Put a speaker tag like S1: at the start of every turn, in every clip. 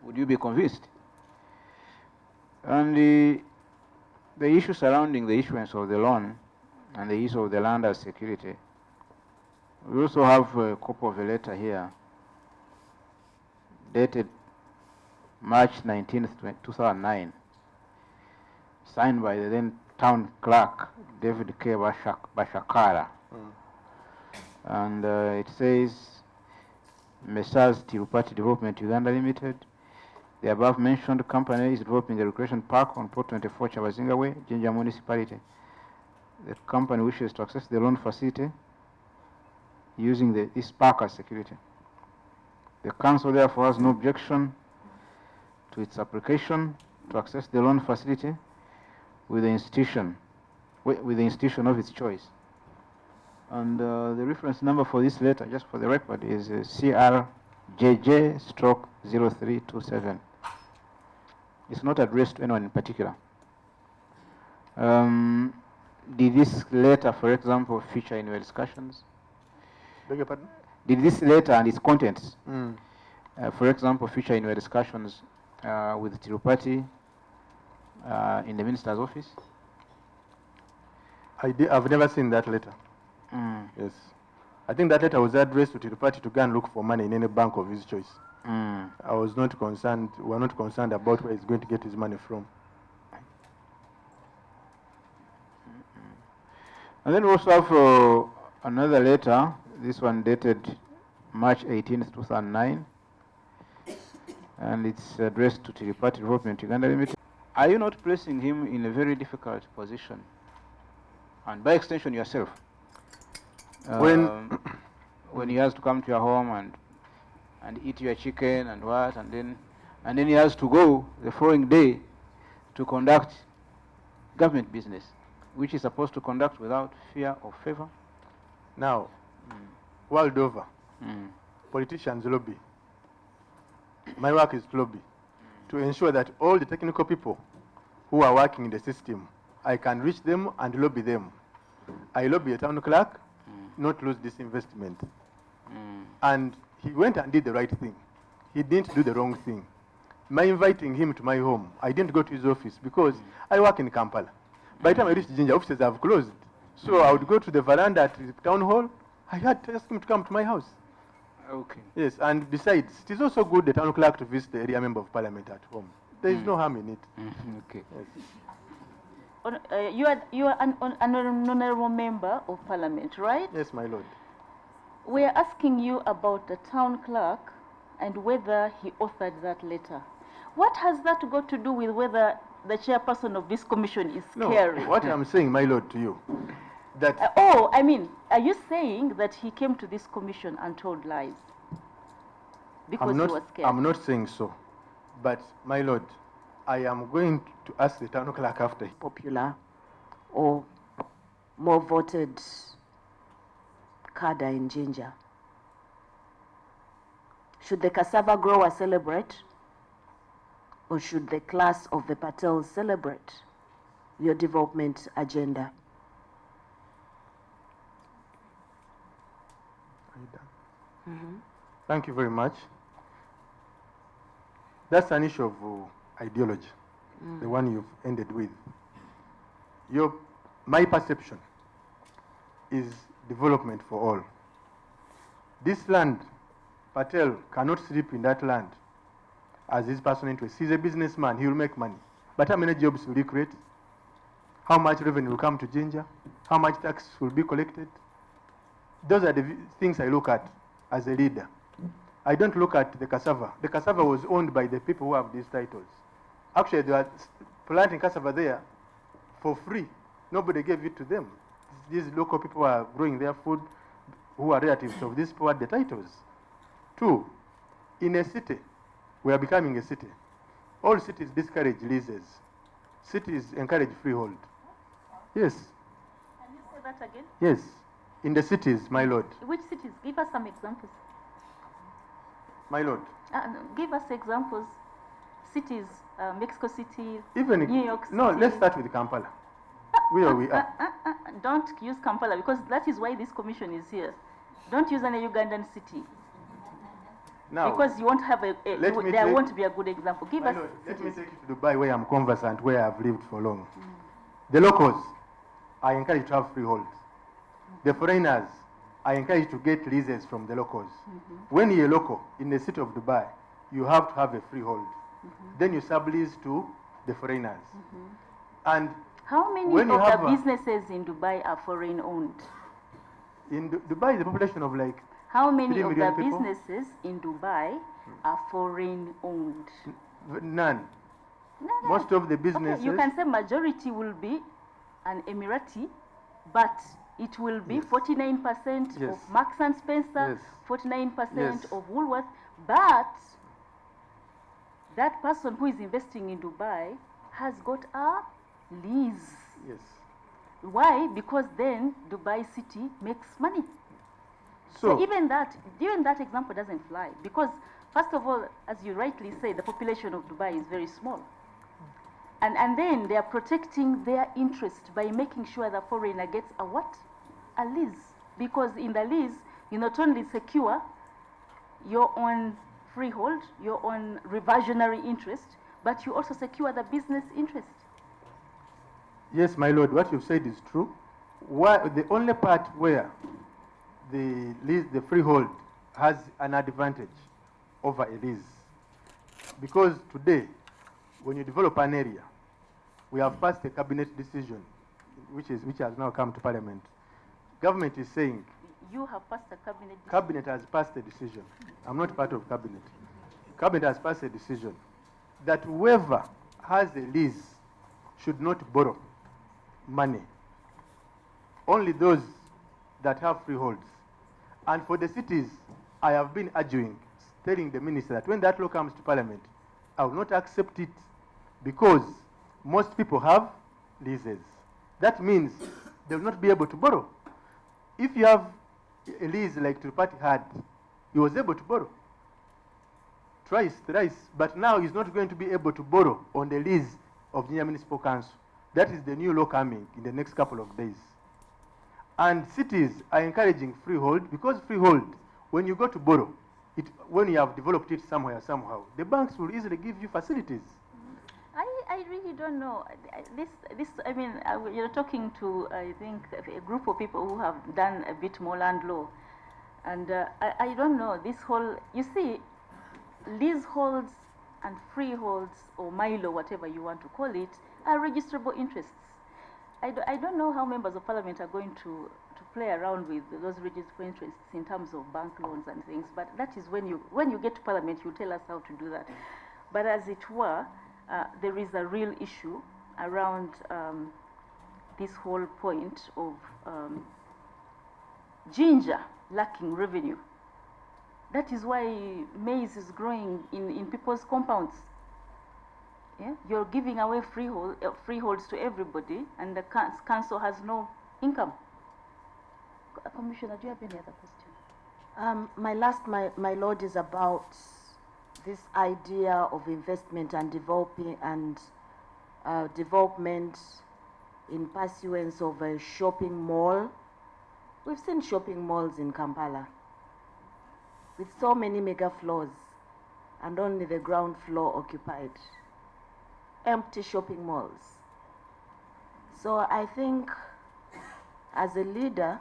S1: Would you be convinced? And the issue surrounding the issuance of the loan and the use of the land as security. We also have a copy of a letter here dated March 19th, 2009, signed by the then town clerk, David K. Bashakara. And it says, Messrs. Tirupati Development Uganda Limited, the above mentioned company is developing a recreation park on Port 24 Chabazinga Way, Jinja Municipality. The company wishes to access the loan facility using this park as security. The council therefore has no objection to its application to access the loan facility with the institution of its choice. And the reference number for this letter, just for the record, is CRJJ/0327. It's not addressed to anyone in particular. Did this letter, for example, feature in your discussions?
S2: Beg your pardon?
S1: Did this letter and its contents, for example, feature in your discussions with Tirupati in the minister's office?
S2: I've never seen that letter. Yes. I think that letter was addressed to Tirupati to go and look for money in any bank of his choice. I was not concerned, we were not concerned about where he's going to get his money from.
S1: And then we also have another letter, this one dated March 18th, 2009, and it's addressed to Tirupati Development Uganda Limited. Are you not placing him in a very difficult position? And by extension, yourself? When he has to come to your home and eat your chicken and what, and then he has to go the following day to conduct government business, which is supposed to conduct without fear or favor?
S2: Now, world over, politicians lobby. My work is to lobby, to ensure that all the technical people who are working in the system, I can reach them and lobby them. I lobby a town clerk, not lose this investment. And he went and did the right thing. He didn't do the wrong thing. My inviting him to my home, I didn't go to his office because I work in Kampala. By the time I reached Jinja, offices have closed. So I would go to the veranda at the town hall. I had to ask him to come to my house.
S1: Okay.
S2: Yes, and besides, it is also good the town clerk to visit the area member of parliament at home. There is no harm in it.
S1: Okay.
S2: Yes.
S3: You are an honorable member of parliament, right?
S2: Yes, my lord.
S3: We are asking you about the town clerk and whether he authored that letter. What has that got to do with whether the chairperson of this commission is scary?
S2: No, what I'm saying, my lord, to you, that...
S3: I mean, are you saying that he came to this commission and told lies? Because he was scared?
S2: I'm not saying so. But, my lord, I am going to ask the town clerk after.
S4: Popular or more voted cadre in Jinja. Should the cassava grower celebrate, or should the class of the Patels celebrate your development agenda?
S2: Are you done? Thank you very much. That's an issue of ideology, the one you've ended with. My perception is development for all. This land, Patel cannot sleep in that land as his personal interest. He's a businessman, he will make money. But how many jobs will he create? How much revenue will come to Jinja? How much tax will be collected? Those are the things I look at as a leader. I don't look at the cassava. The cassava was owned by the people who have these titles. Actually, they are planting cassava there for free. Nobody gave it to them. These local people are growing their food who are relatives of these people at the titles. 2, in a city, we are becoming a city. All cities discourage leases. Cities encourage freehold. Yes.
S3: Can you say that again?
S2: Yes. In the cities, my lord.
S3: Which cities? Give us some examples.
S2: My lord.
S3: Give us examples. Cities, Mexico City,
S2: Even
S3: New York City.
S2: No, let's start with Kampala. Where we are.
S3: Don't use Kampala because that is why this commission is here. Don't use any Ugandan city.
S2: Now,
S3: because you won't have there won't be a good example. Give us
S2: let me
S3: cities.
S2: take you to Dubai, where I'm conversant, where I've lived for long. The locals are encouraged to have freeholds. The foreigners are encouraged to get leases from the locals. When you're a local in the city of Dubai, you have to have a freehold. Then you sublease to the foreigners. And
S3: How many
S2: when
S3: of
S2: you have
S3: the businesses in Dubai are foreign owned?
S2: in Dubai, the population of like
S3: How many
S2: 3
S3: of the
S2: million people?
S3: businesses in Dubai are foreign owned?
S2: None.
S3: No, no.
S2: Most of the businesses.
S3: Okay, you can say majority will be an Emirati, but it will be 49%
S2: Yes.
S3: of Marks and Spencer,
S2: Yes.
S3: 49%
S2: Yes.
S3: of Woolworth, but that person who is investing in Dubai has got a lease.
S2: Yes.
S3: Why? Because then Dubai city makes money. So even that example doesn't fly, because first of all, as you rightly say, the population of Dubai is very small. And then they are protecting their interest by making sure the foreigner gets a what? A lease. Because in the lease, you not only secure your own freehold, your own reversionary interest, but you also secure the business interest.
S2: Yes, my lord, what you've said is true. The only part where the lease, the freehold, has an advantage over a lease, because today, when you develop an area, we have passed a cabinet decision, which has now come to Parliament. Government is saying
S3: You have passed a cabinet decision.
S2: Cabinet has passed a decision. I'm not part of Cabinet. Cabinet has passed a decision that whoever has a lease should not borrow money. Only those that have freeholds. And for the cities, I have been arguing, telling the minister that when that law comes to Parliament, I will not accept it, because most people have leases. That means they will not be able to borrow. If you have a lease like Tripati had, he was able to borrow twice, thrice, but now he's not going to be able to borrow on the lease of Jinja Municipal Council. That is the new law coming in the next couple of days. And cities are encouraging freehold, because freehold, when you go to borrow, when you have developed it somehow, the banks will easily give you facilities.
S3: I really don't know. I mean, you're talking to, I think, a group of people who have done a bit more land law. And I don't know, this whole, you see, leaseholds and freeholds, or milo, whatever you want to call it, are registrable interests. I don't know how members of parliament are going to play around with those registrable interests in terms of bank loans and things, but that is when you get to parliament, you tell us how to do that. But as it were, there is a real issue around this whole point of ginger lacking revenue. That is why maize is growing in people's compounds. Yeah? You're giving away freeholds to everybody, and the council has no income. Commissioner, do you have any other question?
S4: My lord, is about this idea of investment and development in pursuance of a shopping mall. We've seen shopping malls in Kampala with so many mega floors and only the ground floor occupied. Empty shopping malls. So I think as a leader,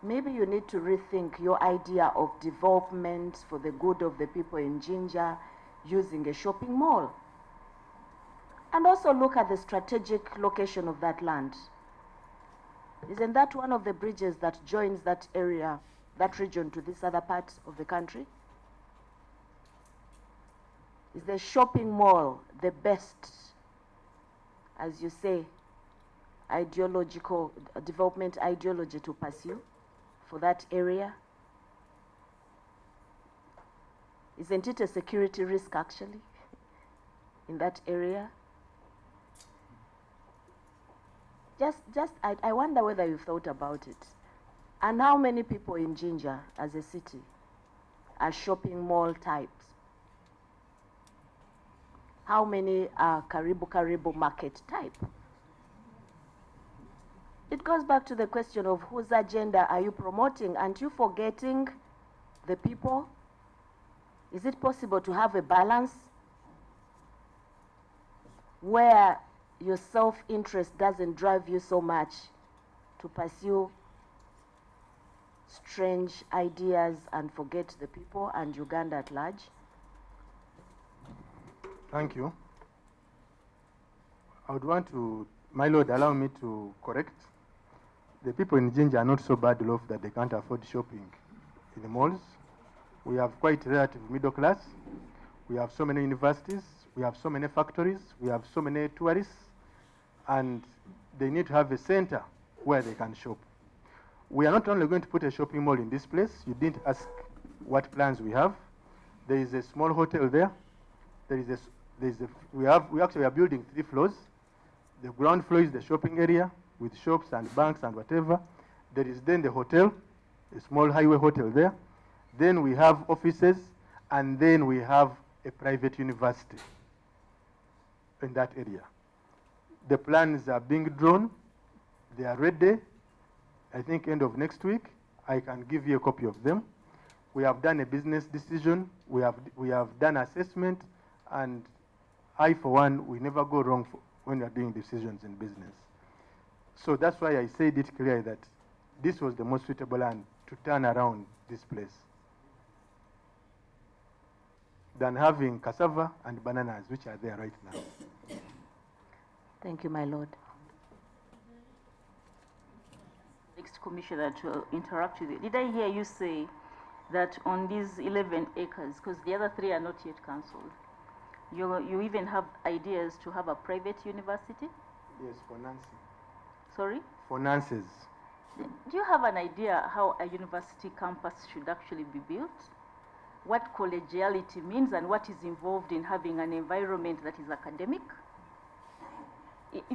S4: maybe you need to rethink your idea of development for the good of the people in Jinja using a shopping mall. And also look at the strategic location of that land. Isn't that one of the bridges that joins that area, that region, to this other part of the country? Is the shopping mall the best, as you say, ideological development ideology to pursue for that area? Isn't it a security risk actually in that area? I wonder whether you've thought about it. And how many people in Jinja as a city are shopping mall types? How many are Karibu market type? It goes back to the question of whose agenda are you promoting? Aren't you forgetting the people? Is it possible to have a balance where your self-interest doesn't drive you so much to pursue strange ideas and forget the people and Uganda at large?
S2: Thank you. I would want to, my lord, allow me to correct. The people in Jinja are not so bad off that they can't afford shopping in the malls. We have quite relative middle class. We have so many universities. We have so many factories. We have so many tourists. And they need to have a center where they can shop. We are not only going to put a shopping mall in this place. You didn't ask what plans we have. There is a small hotel there. We actually are building 3 floors. The ground floor is the shopping area with shops and banks and whatever. There is then the hotel, a small highway hotel there. Then we have offices, and then we have a private university in that area. The plans are being drawn. They are ready. I think end of next week, I can give you a copy of them. We have done a business decision. We have done assessment, and I, for one, we never go wrong when we are doing decisions in business. So that's why I said it clearly that this was the most suitable land to turn around this place than having cassava and bananas, which are there right now.
S4: Thank you, my lord.
S3: Next commissioner to interact with you. Did I hear you say that on these 11 acres, because the other 3 are not yet cancelled, you even have ideas to have a private university?
S2: Yes, for Nancy.
S3: Sorry?
S2: For Nancy's.
S3: Do you have an idea how a university campus should actually be built? What collegiality means and what is involved in having an environment that is academic?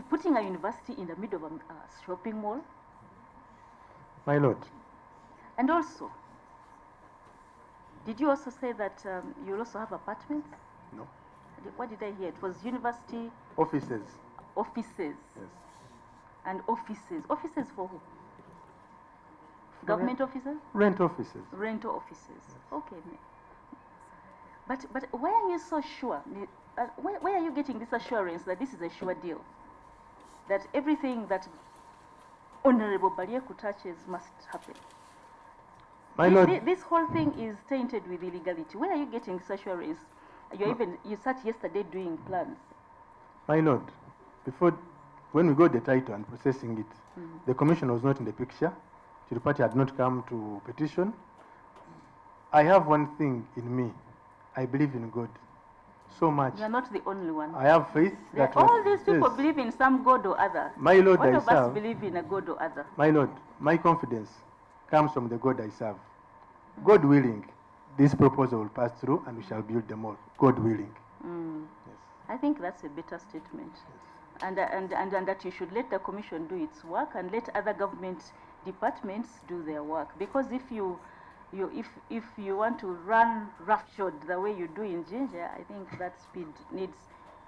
S3: Putting a university in the middle of a shopping mall?
S2: My lord.
S3: And also, did you also say that you'll also have apartments?
S2: No.
S3: What did I hear? It was university
S2: Offices.
S3: offices.
S2: Yes.
S3: And offices. Offices for who?
S2: For
S3: Government offices?
S2: Rent offices.
S3: Rental offices. Yes. Okay. But why are you so sure? Why are you getting this assurance that this is a sure deal? That everything that Honorable Balyeku touches must happen?
S2: My lord.
S3: This whole thing is tainted with illegality. Where are you getting this assurance? You sat yesterday doing plans.
S2: My lord, when we got the title and processing it, the commission was not in the picture. The party had not come to petition. I have one thing in me. I believe in God so much.
S3: You are not the only one.
S2: I have faith that
S3: all these people believe in some God or other.
S2: My lord,
S3: All
S2: I
S3: of
S2: serve.
S3: us believe in a God or other.
S2: My lord, my confidence comes from the God I serve. God willing, this proposal will pass through and we shall build them all. God willing. Yes.
S3: I think that's a better statement. Yes. And that you should let the commission do its work and let other government departments do their work. Because if you want to run roughshod the way you do in Jinja, I think that speed needs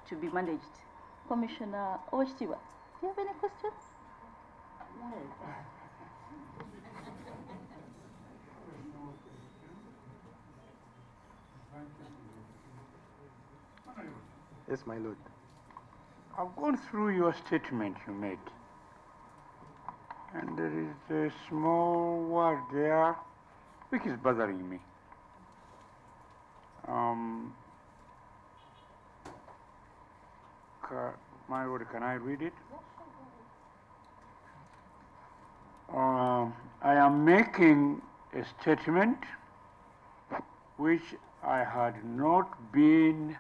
S3: to be managed. Commissioner Oshtiwa, do you have any questions?
S2: Yes, my lord.
S5: I've gone through your statement you made, and there is a small word there which is bothering me. My lord, can I read it? I am making a statement which I had not been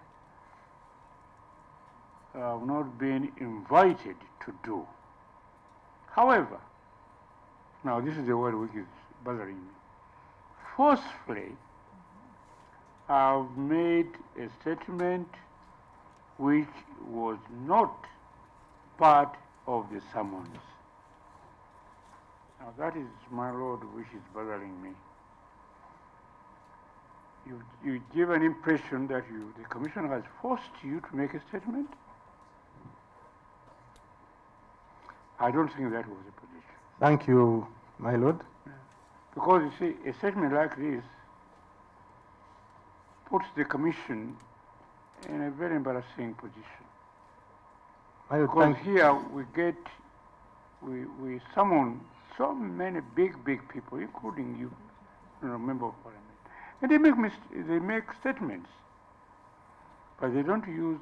S5: invited to do. However, now this is the word which is bothering me. Forcefully, I've made a statement which was not part of the summons. Now that is, my lord, which is bothering me. You give an impression that the commission has forced you to make a statement. I don't think that was the position.
S2: Thank you, my lord.
S5: Because you see, a statement like this puts the Commission in a very embarrassing position.
S2: I
S5: Because
S2: thank
S5: here we summon so many big people, including you, member of parliament, and they make statements, but they don't use